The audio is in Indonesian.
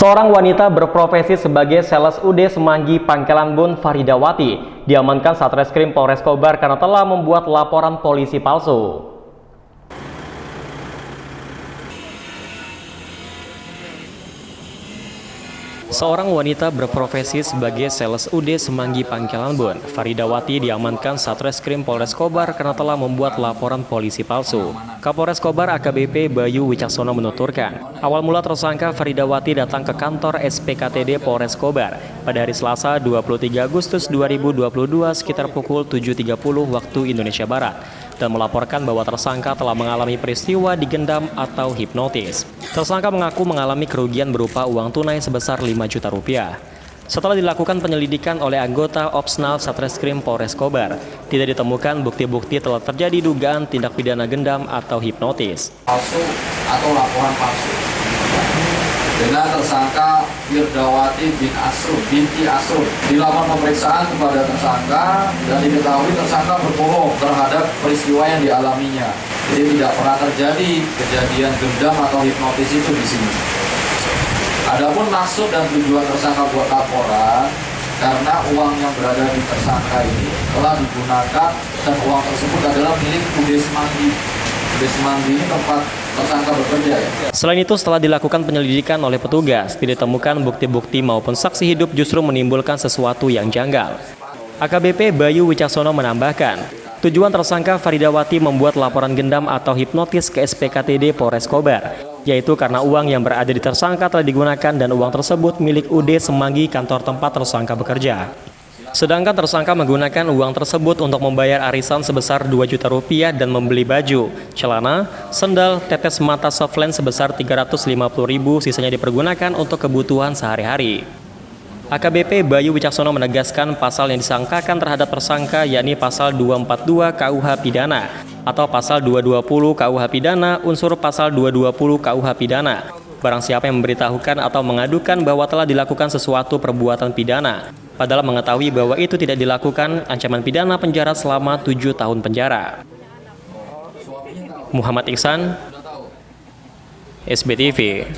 Seorang wanita berprofesi sebagai sales UD Semanggi Pangkalan Bun Faridawati diamankan Satreskrim Polres Kobar karena telah membuat laporan polisi palsu. Seorang wanita berprofesi sebagai sales UD Semanggi Pangkalan Bun Faridawati diamankan Satreskrim Polres Kobar karena telah membuat laporan polisi palsu. Kapolres Kobar AKBP Bayu Wicaksono menuturkan, awal mula tersangka Faridawati datang ke kantor SPKTD Polres Kobar pada hari Selasa 23 Agustus 2022 sekitar pukul 7.30 waktu Indonesia Barat dan melaporkan bahwa tersangka telah mengalami peristiwa digendam atau hipnotis. Tersangka mengaku mengalami kerugian berupa uang tunai sebesar 5 juta rupiah. Setelah dilakukan penyelidikan oleh anggota Opsnal Satreskrim Polres Kobar, tidak ditemukan bukti-bukti telah terjadi dugaan tindak pidana gendam atau hipnotis. Palsu atau laporan palsu dengan tersangka Firdawati binti Asrul. Dilakukan pemeriksaan kepada tersangka dan diketahui tersangka berbohong terhadap peristiwa yang dialaminya. Jadi tidak pernah terjadi kejadian gendam atau hipnotis itu di sini. Adapun maksud dan tujuan tersangka buat laporan, karena uang yang berada di tersangka ini telah digunakan dan uang tersebut adalah milik UD Semanggi. UD Semanggi ini tempat tersangka bekerja ya. Selain itu, setelah dilakukan penyelidikan oleh petugas, tidak ditemukan bukti-bukti maupun saksi hidup justru menimbulkan sesuatu yang janggal. AKBP Bayu Wicaksono menambahkan, tujuan tersangka Faridawati membuat laporan gendam atau hipnotis ke SPKTD Polres Kobar, yaitu karena uang yang berada di tersangka telah digunakan dan uang tersebut milik UD Semanggi kantor tempat tersangka bekerja. Sedangkan tersangka menggunakan uang tersebut untuk membayar arisan sebesar 2 juta rupiah dan membeli baju, celana, sendal, tetes mata softland sebesar 350.000, sisanya dipergunakan untuk kebutuhan sehari-hari. AKBP Bayu Wicaksono menegaskan pasal yang disangkakan terhadap tersangka yakni pasal 242 KUH Pidana atau pasal 220 KUH Pidana unsur pasal 220 KUH Pidana. Barang siapa yang memberitahukan atau mengadukan bahwa telah dilakukan sesuatu perbuatan pidana, padahal mengetahui bahwa itu tidak dilakukan, ancaman pidana penjara selama 7 tahun penjara. Muhammad Iksan, SBTV.